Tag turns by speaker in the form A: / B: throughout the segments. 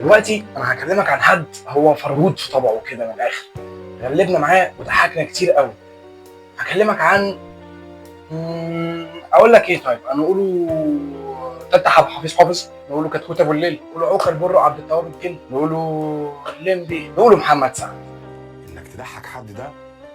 A: دلوقتي انا هكلمك عن حد هو فرهود في طبعه كده من الاخر، غلبنا معاه وضحكنا كتير قوي. هكلمك عن اقول لك ايه؟ طيب انا نقوله تفتح حفيظ حافظ، نقوله كتكوت ابو الليل، نقوله عوكل برو عبد التواب الجن، نقوله الليمبي، نقوله محمد سعد.
B: انك تضحك حد ده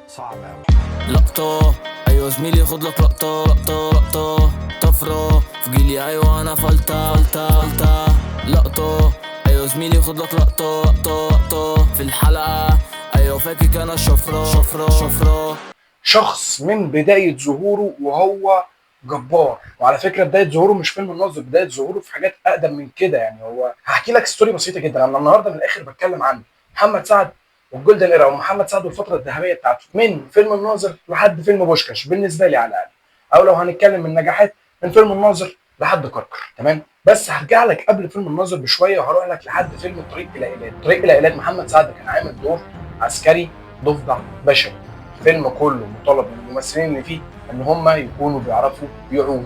B: صعب قوي.
C: لقطة ايوه زميلي، خد لك لقطة لقطة لقطة طفرة في جيلي، ايوه انا فلتة فلتة لقطة ايوه زميلي، خد لك لقطة لقطة لقطة في الحلقة، ايوه فاكك انا شفرة.
A: شخص من بداية ظهوره وهو جبار. وعلى فكرة بداية ظهوره مش فيلم الناظر، بداية ظهوره في حاجات أقدم من كده. يعني هو هحكي لك ستوري بسيطة جدا. أنا النهاردة من الآخر بتكلم عن محمد سعد والجولدن ايرا، ومحمد سعد والفترة الذهبية بتاعته من فيلم الناظر لحد فيلم بوشكاش بالنسبة لي على الأقل. أو لو هنتكلم من نجاحات، من فيلم الناظر لحد كركر، تمام؟ بس هرجع لك قبل فيلم الناظر بشوية وهروح لك لحد فيلم الطريق إلى إيلات. الطريق إلى إيلات محمد سعد كان عامل دور عسكري ضفدع بشري. الفيلم كله مطالب من الممثلين اللي فيه ان هم يكونوا بيعرفوا يعوموا.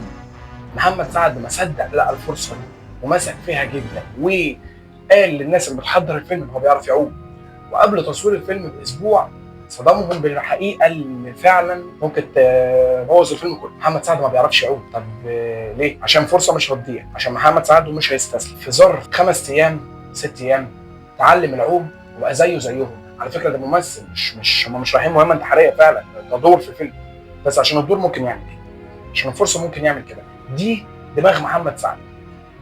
A: محمد سعد ما صدق لقى الفرصه دي ومسك فيها جدا، وقال للناس اللي بتحضر الفيلم ان هو بيعرف يعوم. وقبل تصوير الفيلم باسبوع صدمهم بالحقيقه اللي فعلا ممكن تبوظ الفيلم كله. محمد سعد ما بيعرفش يعوم. طب ليه؟ عشان فرصه مش هتضيع، عشان محمد سعد مش هيستسلم. في ظرف 5 ايام 6 ايام تعلم العوم وبقى زيهم. على فكره ده ممثل، مش هم مش رايحين مهمه انتحاريه، فعلا ده دور في الفيلم. بس عشان الدور ممكن يعمل كده، عشان الفرصه ممكن يعمل كده. دي دماغ محمد سعد،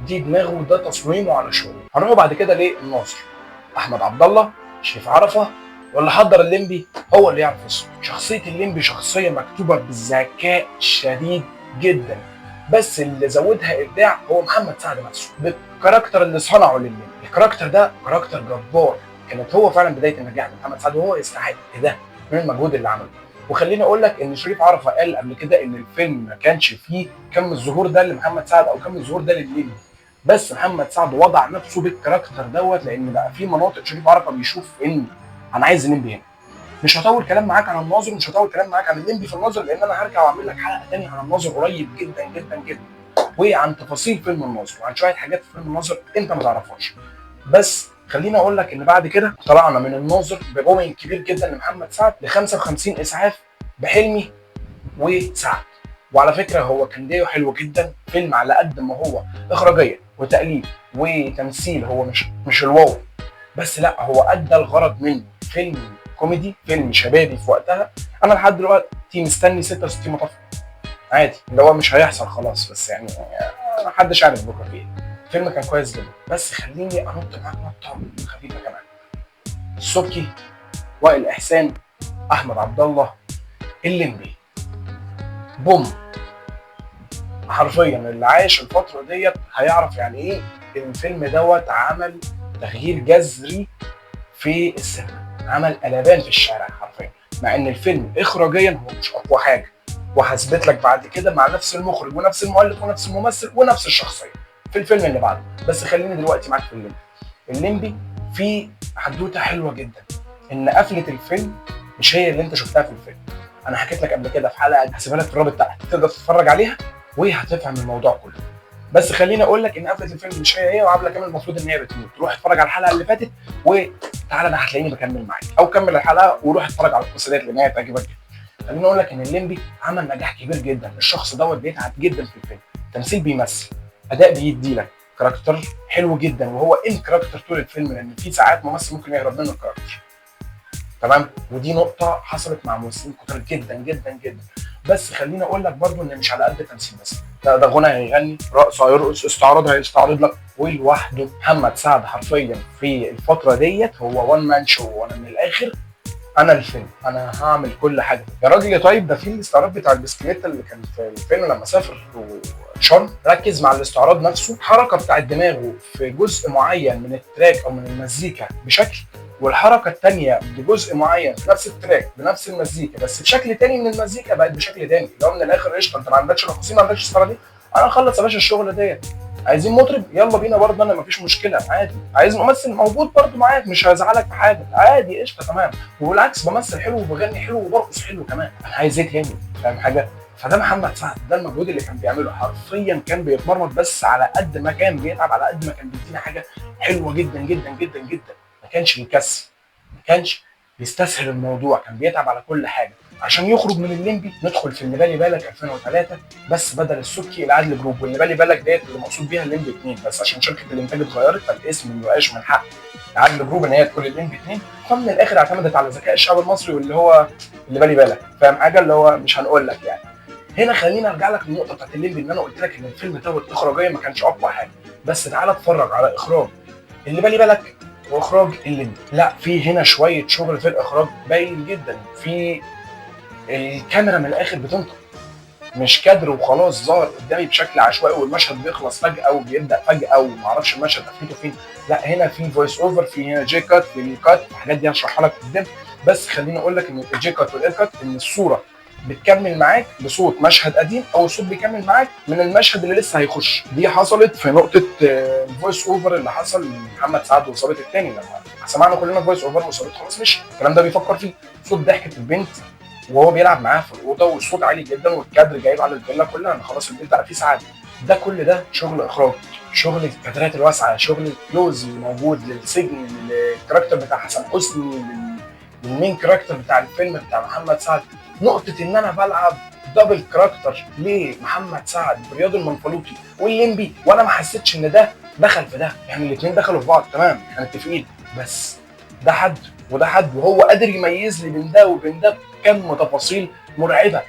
A: دي دماغه وده تصميمه على شغله. هنروح بعد كده للناظر. احمد عبد الله، شريف عرفه، واللي حضر الليمبي هو اللي يعرف اسمه. شخصيه الليمبي شخصيه مكتوبه بذكاء شديد جدا، بس اللي زودها ابداع هو محمد سعد نفسه بالكاركتر اللي صنعه للميم. الكاركتر ده كاركتر جبار، كانت هو فعلا بدايه النجاح لمحمد سعد، وهو يستحق ده من المجهود اللي عمله. وخليني اقول لك ان شريف عرفه قال قبل كده ان الفيلم ما كانش فيه كم الظهور ده لمحمد سعد او كم الظهور ده للميم، بس محمد سعد وضع نفسه بالكاركتر دوت، لان بقى في مناطق شريف عرفه بيشوف ان انا عايز الليمبي هنا. مش هطول كلام معاك عن الناظر، مش هطول كلام معاك عن الليمبي في الناظر، لان انا هرجع واعمل لك حلقه ثانيه عن الناظر قريب جدا جدا جدا، وعن تفاصيل فيلم الناظر وعن شويه حاجات في فيلم الناظر انت ما تعرفهاش. بس خليني اقول لك ان بعد كده طلعنا من الناظر ببومين كبير جدا لمحمد سعد ل 55 اسعاف بحلمي وسعد. وعلى فكره هو كان ديو حلو جدا، فيلم على قد ما هو اخراجيا وتاليف وتمثيل هو مش الواو، بس لا هو ادى الغرض منه. فيلم كوميدي، فيلم شبابي في وقتها. انا لحد دلوقتي مستني 66 مطاف عادي، اللي هو مش هيحصل خلاص، بس يعني محدش عارف بكره في ايه. الفيلم كان كويس جدا. بس خليني انط معاك نطه خفيفه كمان. السبكي، وائل احسان، احمد عبد الله، الليمبي، بوم. حرفيا اللي عايش الفتره ديت هيعرف يعني ايه الفيلم دوت عمل تغيير جذري في السينما، عمل قلبان في الشارع حرفيا. مع ان الفيلم اخراجيا هو مش اقوى حاجه، وهثبت لك بعد كده مع نفس المخرج ونفس المؤلف ونفس الممثل ونفس الشخصيه في الفيلم اللي بعده. بس خليني دلوقتي معاك في الليمبي. الليمبي فيه حدوته حلوه جدا، ان قفله الفيلم مش هي اللي انت شفتها في الفيلم. انا حكيت لك قبل كده في حلقه هسيبها لك في الرابط تحت، تقدر تتفرج عليها وهتفهم الموضوع كله. بس خليني اقول لك ان قفله الفيلم مش هي وعبله كامل المفروض ان هي بتموت. روح اتفرج على الحلقه اللي فاتت وتعالى انا هتلاقيني بكمل معاك، او كمل الحلقه وروح اتفرج على القصه ديت لان هي هتعجبك جدا. خليني اقول لك ان الليمبي عمل نجاح كبير جدا. الشخص دوت بيتعب جدا في الفيلم، تمثيل بيمثل، اداء بيدي لك، كاركتر حلو جدا، وهو ان كاركتر طول الفيلم، لان في ساعات ممثل ممكن يهرب منه الكاركتر، تمام؟ ودي نقطه حصلت مع ممثلين كتير جدا جدا جدا. بس خليني اقول لك برضو ان مش على قد تمثيل بس، ده غنى هيغني، رقص هيرقص، استعراض هيستعرض لك، ولوحده. محمد سعد حرفيا في الفتره ديت هو وان مان شو. وانا من الاخر انا الفيلم، انا هعمل كل حاجه يا راجل. طيب ده في الاستعراض بتاع البسكليت اللي كان في الفيلم لما سافر شرم، ركز مع الاستعراض نفسه، حركه بتاعت دماغه في جزء معين من التراك او من المزيكا بشكل، والحركه الثانيه بجزء معين في نفس التراك بنفس المزيكا بس بشكل تاني من المزيكا بقت بشكل تاني. لو من الاخر قشطه، انت ما عندكش رقصين، ما عندكش استعراض، انا اخلص يا باشا الشغل ديت. عايزين مطرب، يلا بينا برضه، انا مفيش مشكله عادي. عايز ممثل، موجود برضه معاك، مش هزعلك في حاجه، عادي قشطه تمام. وبالعكس بمثل حلو وبغني حلو وبرقص حلو كمان، انا عايز ايه تاني؟ فاهم حاجه؟ فده محمد سعد، ده المجهود اللي كان بيعمله، حرفيا كان بيتمرمط، بس على قد ما كان بيتعب على قد ما كان بيدينا حاجه حلوه جدا جدا جدا جدا. ما كانش بيكسل، ما كانش بيستسهل الموضوع، كان بيتعب على كل حاجه. عشان يخرج من الليمبي ندخل في اللي بالي بالك 2003، بس بدل السبكي العدل جروب، واللي بالي بالك ديت اللي مقصود بيها الليمبي 2، بس عشان شركه الانتاج اتغيرت فالاسم ما بقاش من حق العدل جروب ان هي تكون الليمبي 2. فمن الاخر اعتمدت على ذكاء الشعب المصري، واللي هو اللي بالي بالك، فاهم حاجه؟ اللي هو مش هنقول لك يعني. هنا خليني ارجع لك للنقطه بتاعت الليمبي، ان انا قلت لك ان الفيلم دوت اخراجيا ما كانش اقوى حاجه، بس تعالى اتفرج على اخراج اللي بالي بالك واخراج الليمبي. لا، في هنا شويه شغل في الاخراج باين جدا، في الكاميرا من الاخر بتنطق، مش كادر وخلاص ظهر قدامي بشكل عشوائي والمشهد بيخلص فجاه وبيبدا فجاه وما اعرفش المشهد قفلته فين. لا، هنا في فويس اوفر، في هنا جي كات، في الكات، الحاجات دي هشرحها لك قدام. بس خليني اقول لك ان الجي كات والاير كات ان الصوره بتكمل معاك بصوت مشهد قديم، او الصوت بيكمل معاك من المشهد اللي لسه هيخش. دي حصلت في نقطه الفويس اوفر اللي حصل لمحمد سعد وصابت الثاني، لما سمعنا كلنا فويس اوفر وصابت خلاص مشي. الكلام ده بيفكر فيه صوت ضحكه البنت وهو بيلعب معاها في الاوضه، والصوت عالي جدا والكادر جايب على الفيلا كلها ان خلاص البيت بقى فيه سعاده. ده كل ده شغل اخراج، شغل الكادرات الواسعه، شغل الكلوز اللي موجود للسجن، للكاركتر بتاع حسن حسني، للمين كاركتر بتاع الفيلم بتاع محمد سعد. نقطه ان انا بلعب دبل كاركتر ليه محمد سعد برياض المنفلوطي والليمبي، وانا ما حسيتش ان ده دخل في ده، يعني الاثنين دخلوا في بعض تمام، احنا متفقين، بس ده حد وده حد، وهو قادر يميز لي بين ده وبين ده بكم تفاصيل مرعبه،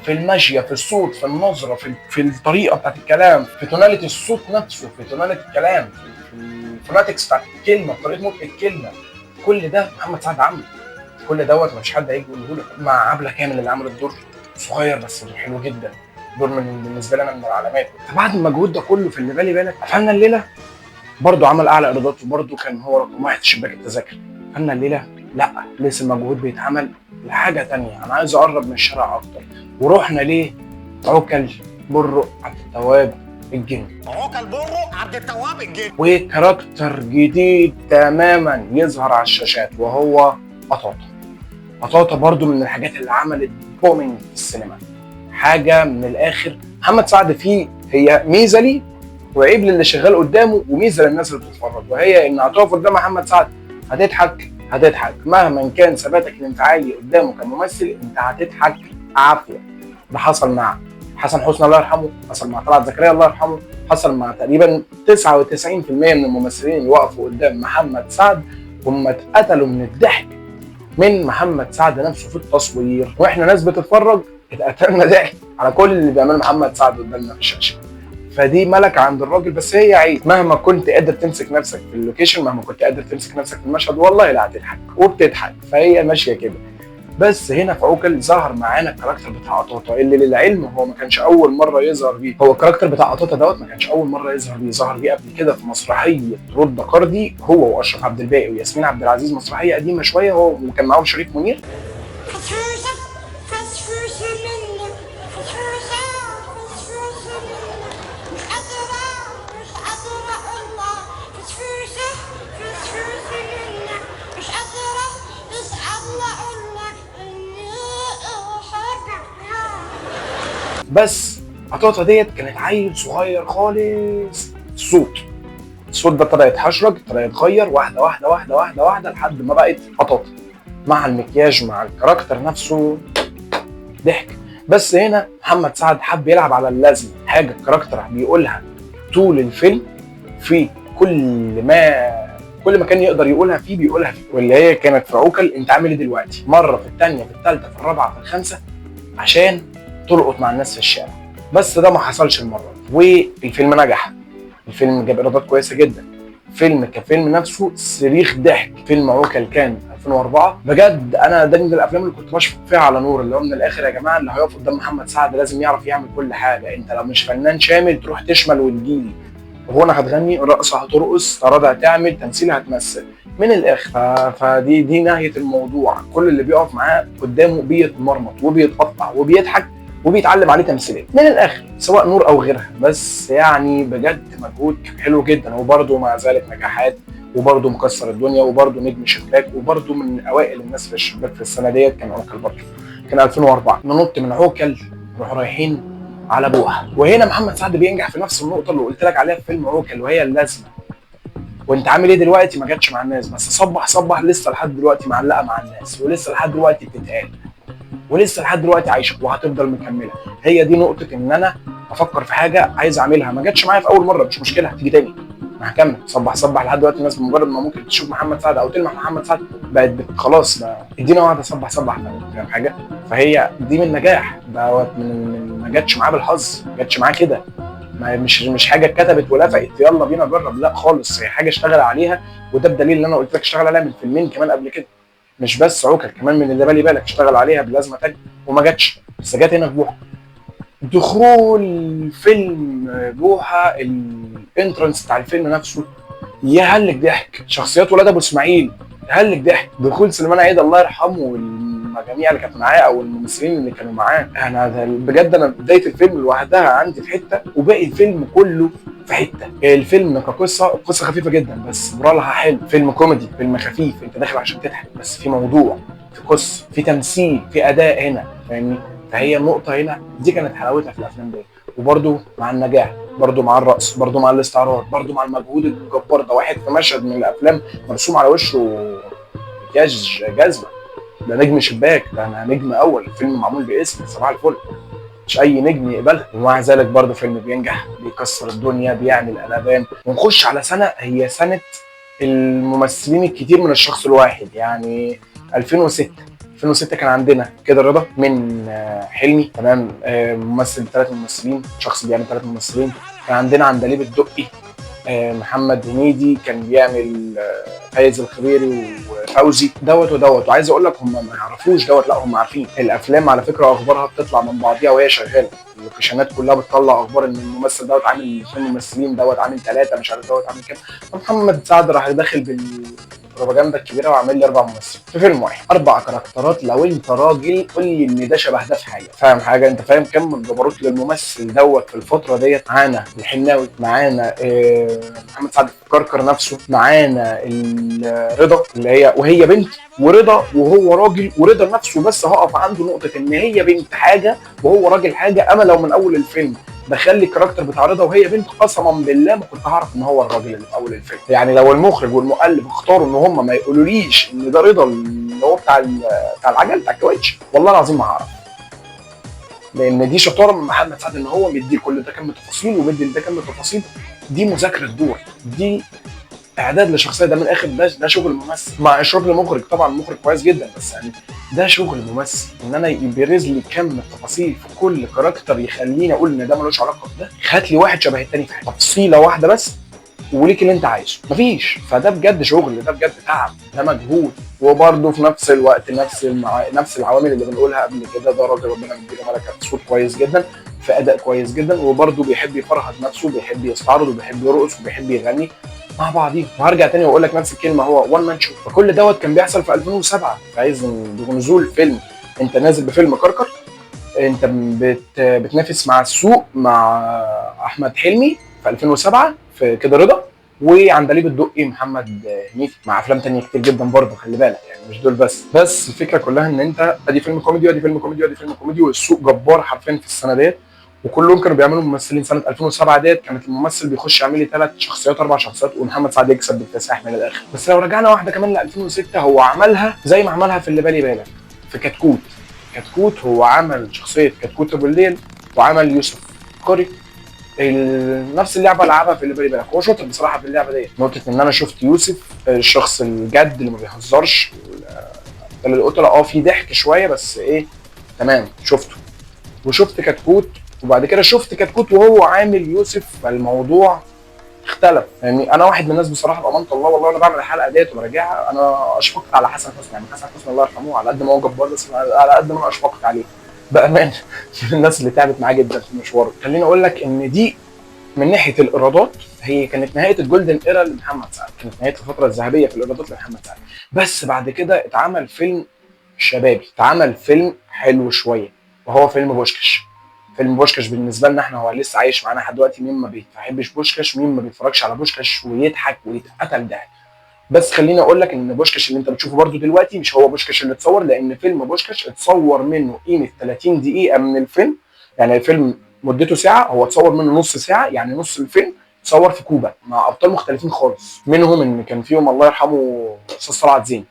A: في المشيه، في الصوت، في النظره، في الطريقه بتاعت الكلام، في توناليتي الصوت نفسه، في توناليتي الكلام، في الفوناتكس بتاعت الكلمه، طريقه نطق الكلمه. كل ده محمد سعد عمله، كل دوت مفيش حد هيجي يقوله لك. مع عبله كامل اللي عملت دور صغير بس دور حلو جدا، دور بالنسبه لنا من العلامات. فبعد المجهود ده كله في اللي بالي بالك قفلنا الليله، برضه عمل اعلى ايرادات، وبرضه كان هو رقم واحد في شباك التذاكر. قفلنا الليله، لا لسه المجهود بيتعمل لحاجه ثانيه، انا عايز اقرب من الشارع اكتر. ورحنا ليه؟ عوكل برو عبد التواب الجن،
B: عوكل برو عبد التواب الجن،
A: وكاركتر جديد تماما يظهر على الشاشات وهو قطاطا. قطاطا برضو من الحاجات اللي عملت بومينج في السينما، حاجه من الاخر. محمد سعد فيه هي ميزه ليه وعيب للي شغال قدامه، وميزه للناس اللي بتتفرج، وهي ان هتقف قدام محمد سعد هتضحك مهما كان ثباتك الانفعالي قدامه كممثل، انت هتضحك عافيه. ده حصل مع حسن حسني الله يرحمه، حصل مع طلعت زكريا الله يرحمه، حصل مع تقريبا 99% من الممثلين اللي وقفوا قدام محمد سعد هم اتقتلوا من الضحك من محمد سعد نفسه في التصوير، واحنا ناس بتتفرج اتقتلنا ضحك على كل اللي بيعمله محمد سعد قدامنا في الشاشه. فدي ملكه عند الراجل، بس هي عيب. مهما كنت قادر تمسك نفسك في اللوكيشن، مهما كنت قادر تمسك نفسك في المشهد، والله لا هتضحك وبتضحك، فهي ماشيه كده. بس هنا في عوكل ظهر معانا الكاركتر بتاع قطاطا، اللي للعلم هو ما كانش اول مره يظهر بيه. هو الكاركتر بتاع قطاطا دوت ما كانش اول مره يظهر بيه، ظهر بيه قبل كده في مسرحيه رد قردي، هو واشرف عبد الباقي وياسمين عبد العزيز، مسرحيه قديمه شويه، هو وكان معاهم شريف منير. بس قطاطا ديت كانت عيل صغير خالص. الصوت ده ابتدى يتحشرج، ابتدى يتغير واحده واحده واحده واحده واحده لحد ما بقت قطاطا، مع المكياج مع الكاركتر نفسه ضحك. بس هنا محمد سعد حب يلعب على اللازم، حاجه الكاركتر بيقولها طول الفيلم، في كل ما كان يقدر يقولها فيه بيقولها فيه، واللي هي كانت في عوكل انت عامل ايه دلوقتي، مره في الثانيه في الثالثه في الرابعه في الخامسه، عشان تلقط مع الناس في الشارع. بس ده ما حصلش المره دي، والفيلم نجح، الفيلم جاب ايرادات كويسه جدا، فيلم كفيلم نفسه صريخ ضحك. فيلم عوكل كان 2004 بجد، انا ده من الافلام اللي كنت بشفق فيها على نور، اللي هو من الاخر يا جماعه اللي هيقف قدام محمد سعد لازم يعرف يعمل كل حاجه، انت لو مش فنان شامل تروح تشمل وتجيلي، غنى هتغني، رقصه هترقص، طرادة هتعمل، تمثيل هتمثل، من الاخر. فدي نهايه الموضوع. كل اللي بيقف معاه قدامه بيتمرمط وبيتقطع وبيضحك وبيتعلم عليه تمثيليه من الاخر، سواء نور او غيرها. بس يعني بجد مجهود حلو جدا، وبرده مع ذلك نجاحات، وبرده مكسر الدنيا، وبرده نجم شباك، وبرده من اوائل الناس في الشباك في السنه ديت كان عوكل برده، كان 2004. ننط من عوكل يروحوا رايحين على بوحه. وهنا محمد سعد بينجح في نفس النقطه اللي قلت لك عليها في فيلم عوكل، وهي اللازمه. وانت عامل ايه دلوقتي؟ ما جاتش مع الناس، بس صبح صبح لسه لحد دلوقتي معلقه مع الناس، ولسه لحد دلوقتي بتتقال، ولسه لحد دلوقتي عايشه وهتفضل مكمله. هي دي نقطه ان انا افكر في حاجه عايز اعملها، ما جاتش معايا في اول مره، مش مشكله، هتيجي تاني، انا هكمل. صبح صبح لحد دلوقتي الناس بمجرد ما ممكن تشوف محمد سعد او تلمح محمد سعد بقت خلاص ادينا واحده صبح صبح، فاهم حاجه؟ فهي دي من نجاح دوت، من ما جاتش معاه بالحظ، ما جاتش معاه كده، مش حاجه اتكتبت ولفقت يلا بينا نجرب، لا خالص، هي حاجه اشتغل عليها. وده الدليل اللي انا قلت لك اشتغل عليها من فيلمين كمان قبل كده، مش بس عوكل، كمان من اللي بالي بالك اشتغل عليها بلازمه تانية وما جاتش، بس جت هنا في بوحه. دخول فيلم بوحه، الانترنس بتاع الفيلم نفسه يهلك ضحك، شخصيات ولاد ابو اسماعيل يهلك ضحك، دخول سليمان عيد الله يرحمه والمجاميع اللي كانت معاه او الممثلين اللي كانوا معاه، انا بجد انا بدايه الفيلم لوحدها عندي في حته، وباقي الفيلم كله في حته. الفيلم كقصه، القصه خفيفه جدا بس مورالها حلو، فيلم كوميدي، فيلم خفيف، انت داخل عشان تضحك، بس في موضوع، في قصه، في تمثيل، في اداء هنا، فاهمني؟ فهي النقطه هنا دي كانت حلاوتها في الافلام دي. وبرده مع النجاح، برده مع الرقص، برده مع الاستعراض، برده مع المجهود الجبار ده. واحد في مشهد من الافلام مرسوم على وشه مكياج جزمه، ده نجم شباك، ده انا نجم اول، الفيلم معمول باسم صباح الفل، مش اي نجم يقبلها. ومع ذلك برضه فيلم بينجح، بيكسر الدنيا، بيعمل قلبان. ونخش على سنه هي سنه الممثلين الكتير من الشخص الواحد، يعني 2006. 2006 كان عندنا كده رضا من حلمي، تمام، ممثل، 3 ممثلين، شخص بيعمل 3 ممثلين. كان عندنا عندليب الدقي، محمد هنيدي كان بيعمل فايز الخبيري وفوزي دوت ودوت. وعايز اقول لك هم ما يعرفوش دوت، لا هم عارفين. الافلام على فكره اخبارها بتطلع من بعضيها وهي شغاله، اللوكيشنات كلها بتطلع اخبار ان الممثل دوت عامل 2 ممثلين، دوت عامل 3، مش عارف دوت عامل كام. محمد سعد راح داخل بالبروباجندا الكبيره وعامل لي 4 ممثلين في فيلم واحد، 4 كاركترات. لو انت راجل قول لي ان ده شبه ده في حاجه، فاهم حاجه؟ انت فاهم كم من جبروت للممثل دوت في الفتره ديت؟ معانا الحناوي، معانا محمد سعد كركر نفسه، معانا رضا اللي هي وهي بنت، ورضا وهو راجل، ورضا نفسه بس هقف عنده نقطه ان هي بنت حاجه وهو راجل حاجه. انا لو من اول الفيلم دخل لي الكاركتر بتاع رضا وهي بنت، قسما بالله ما كنت هعرف ان هو الراجل اللي في اول الفيلم. يعني لو المخرج والمؤلف اختاروا ان هم ما يقولوليش ان ده رضا اللي هو بتاع العجل بتاع الكاوتش، والله العظيم ما هعرف، لان دي شطاره من محمد سعد ان هو مدي كل ده كم تفاصيل ومدي ده كم تفاصيل. دي مذاكره دور، دي اعداد لشخصيه، ده من الاخر ده شغل ممثل مع اشراف المخرج، طبعا المخرج كويس جدا، بس يعني ده شغل ممثل ان انا يبرز لي كم التفاصيل في كل كاركتر يخليني اقول ان ده ملوش علاقه بده. هات لي واحد شبه التاني في حاجه، تفصيله واحده بس وليك اللي انت عايزه، مفيش. فده بجد شغل، ده بجد تعب، ده مجهود. وبرده في نفس الوقت نفس العوامل اللي بنقولها قبل كده، ده راجل ربنا مديله ملكه صوت كويس جدا، في اداء كويس جدا، وبرده بيحب يفرهد نفسه، بيحب يستعرض، وبيحب يرقص، وبيحب يغني مع بعضيه. وهرجع تاني واقول لك نفس الكلمه، هو وان مان شو. فكل دوت كان بيحصل في 2007. عايز نزول فيلم، انت نازل بفيلم كركر، انت بتنافس مع السوق مع احمد حلمي في 2007 في كده رضا، وعندليب الدقي محمد هنيدي مع افلام تانية كتير جدا برضه، خلي بالك يعني مش دول بس الفكره كلها ان انت ادي فيلم كوميدي وادي فيلم كوميدي وادي فيلم كوميدي، والسوق جبار حرفيا في السنه ديت، وكلهم كانوا بيعملوا ممثلين. سنه 2007 ديت كانت الممثل بيخش يعمل لي 3 شخصيات 4 شخصيات، ومحمد سعد يكسب بالتساح من الاخر. بس لو رجعنا واحده كمان ل 2006، هو عملها زي ما عملها في اللي بالي بالك في كتكوت. كتكوت هو عمل شخصيه كتكوت ابو الليل، وعمل يوسف قري، نفس اللعبه لعبها في اللي بالي بالك. هو شاطر بصراحه في اللعبه ديت، نقطه ان انا شفت يوسف الشخص الجد اللي ما بيهزرش، اللي القتله في ضحك شويه بس ايه، تمام شفته. وشفت كتكوت، وبعد كده شفت كتكوت وهو عامل يوسف، فالموضوع اختلف. يعني انا واحد من الناس بصراحه بامانه الله، والله انا بعمل الحلقه ديت وبراجعها، انا اشفقت على حسن حسني. يعني حسن حسني الله يرحمه، على قد ما هو جبار بس على قد ما انا اشفقت عليه بامان من الناس اللي تعبت معاه جدا في مشواره. خليني اقول لك ان دي من ناحيه الايرادات هي كانت نهايه الجولدن ايرا لمحمد سعد، كانت نهايه الفتره الذهبيه في الايرادات لمحمد سعد. بس بعد كده اتعمل فيلم شبابي، اتعمل فيلم حلو شويه، وهو فيلم بوشكش. فيلم بوشكش بالنسبه لنا احنا هو لسه عايش معانا لحد دلوقتي. مين ما بيحبش بوشكش؟ مين ما بيتفرجش على بوشكش ويضحك ويتقتل ضحك؟ بس خليني اقول لك ان بوشكش اللي انت بتشوفه برده دلوقتي مش هو بوشكش اللي اتصور، لان فيلم بوشكش اتصور منه قيمه 30 دقيقه من الفيلم يعني الفيلم مدته ساعه، هو اتصور منه نص ساعه، يعني نص الفيلم اتصور في كوبا مع ابطال مختلفين خالص، منهم ان كان فيهم الله يرحمه استاذ طلعت زين.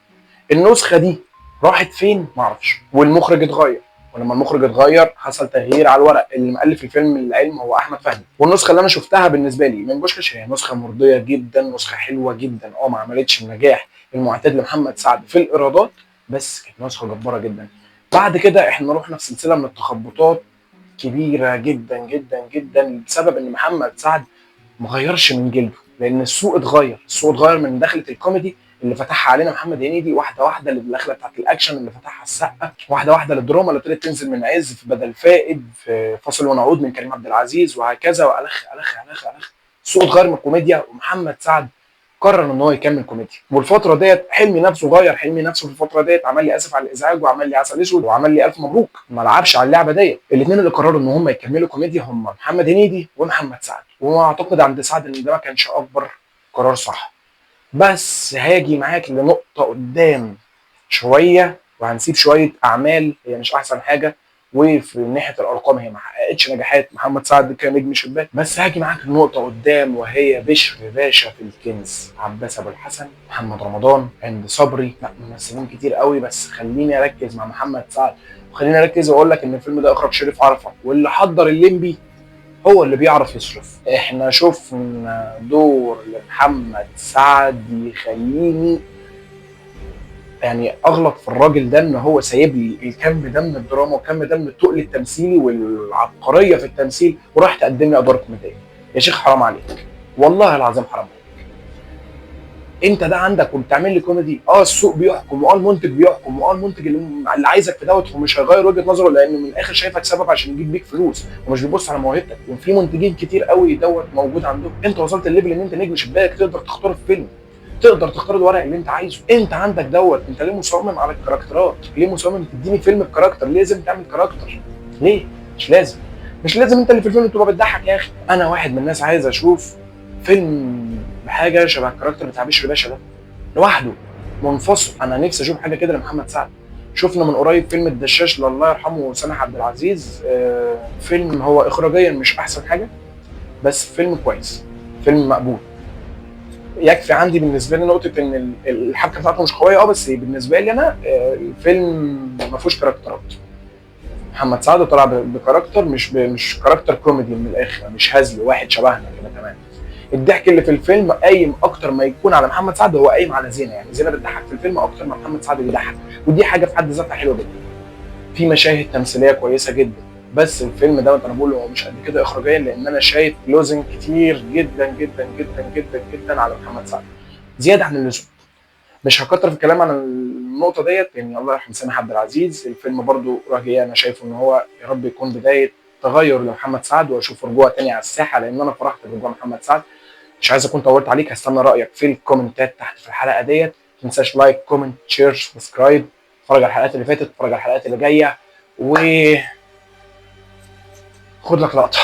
A: النسخه دي راحت فين معرفش، والمخرج اتغير، ولما المخرج اتغير حصل تغيير على الورق. اللي مؤلف الفيلم للعلم هو احمد فهمي. والنسخه اللي انا شفتها بالنسبه لي من بوشكاش هي نسخه مرضيه جدا، نسخه حلوه جدا. ما عملتش النجاح المعتاد لمحمد سعد في الايرادات، بس كانت نسخه جباره جدا. بعد كده احنا رحنا في سلسله من التخبطات كبيره جدا جدا جدا، بسبب ان محمد سعد مغيرش من جلده، لان السوق اتغير. السوق اتغير من دخله الكوميدي اللي فتحها علينا محمد هنيدي واحده واحده، للدخله بتاعت الاكشن اللي فتحها السقا، واحده واحده للدراما اللي ابتدت تنزل من عز في بدل فائد، في فاصل ونعود من كريم عبد العزيز، وهكذا، والخ الخ الخ الخ. السوق اتغير من الكوميديا، ومحمد سعد قرر ان هو يكمل كوميديا. والفتره ديت حلمي نفسه غير، حلمي نفسه في الفتره ديت عمل لي اسف على الازعاج، وعمل لي عسل اسود، وعمل لي الف مبروك، ما لعبش على اللعبه ديت. الاثنين اللي قرروا ان هم يكملوا كوميديا هم محمد هنيدي ومحمد سعد، واعتقد عند سعد ان ده ما كانش اكبر قرار صح. بس هاجي معاك لنقطه قدام شويه، وهنسيب شويه اعمال هي مش احسن حاجه، وفي ناحيه الارقام هي ما حققتش نجاحات. محمد سعد كان نجم شباك. بس هاجي معاك لنقطه قدام، وهي بشر باشا في الكنز، عباس ابو الحسن، محمد رمضان، هند صبري، لا ممثلين كتير قوي. بس خليني اركز مع محمد سعد، وخليني اركز واقول لك ان الفيلم ده اخرج شريف عرفة، واللي حضر الليمبي هو اللي بيعرف يصرف. احنا شفنا دور لمحمد سعد يخليني يعني اغلط في الراجل ده، ان هو سايب لي الكم ده من الدراما والكم ده من التقل التمثيلي والعبقريه في التمثيل، وراح تقدم لي ادوار كوميديه. يا شيخ حرام عليك، والله العظيم حرام عليك. انت ده عندك وبتعمل لي كوميدي؟ السوق بيحكم، المنتج بيحكم، المنتج اللي عايزك في دوت، ومش هيغير وجهه نظره، لانه من الاخر شايفك سبب عشان يجيب بيك فلوس، ومش بيبص على موهبتك. وفي منتجين كتير قوي دوت موجود عندهم. انت وصلت الليفل ان انت نجم شباك، تقدر تختار الفيلم، تقدر تختار الورق اللي انت عايزه. انت عندك دوت، انت ليه مصمم على الكاركترات؟ ليه مصمم تديني فيلم بكاركتر؟ ليه لازم تعمل كاركتر؟ ليه؟ مش لازم. مش لازم انت اللي في الفيلم تبقى بتضحك يا اخي. انا واحد من الناس عايز اشوف فيلم بحاجه شبه الكاركتر بتاع بشر باشا ده لوحده منفصل. انا نفسي اشوف حاجه كده لمحمد سعد. شفنا من قريب فيلم الدشاش لله يرحمه سامح عبد العزيز، فيلم هو اخراجيا مش احسن حاجه، بس فيلم كويس، فيلم مقبول. يكفي عندي بالنسبه لي نقطه ان الحبكه بتاعته مش قويه، بس بالنسبه لي انا الفيلم ما فيهوش كاركترات. محمد سعد طلع بكاركتر، مش كاركتر كوميدي من الاخر، مش هزلي واحد شبهنا كده تمام. الضحك اللي في الفيلم قايم اكتر ما يكون على محمد سعد، هو قايم على زينه. يعني زينه بتضحك في الفيلم اكتر ما محمد سعد بيضحك، ودي حاجه في حد ذاتها حلوه جدا. في مشاهد تمثيليه كويسه جدا، بس الفيلم ده انا بقول هو مش قد كده اخراجيا، لان انا شايف لوزن كتير جدا جدا جدا جدا جدا على محمد سعد زياده عن اللزوم. مش هكتر في الكلام عن النقطه ديت، يعني الله يرحم سامح عبد العزيز. الفيلم برضو رجعي انا شايفه ان هو يا رب يكون بدايه تغير لمحمد سعد، واشوف رجوع تاني على الساحه، لان انا فرحت برجوع محمد سعد. مش عايز اكون طولت عليك، هستنى رايك في الكومنتات تحت في الحلقه ديت. ما تنساش لايك، كومنت، شير، سبسكرايب. اتفرج على الحلقات اللي فاتت، اتفرج على الحلقات اللي جايه، و خد لك لقطه.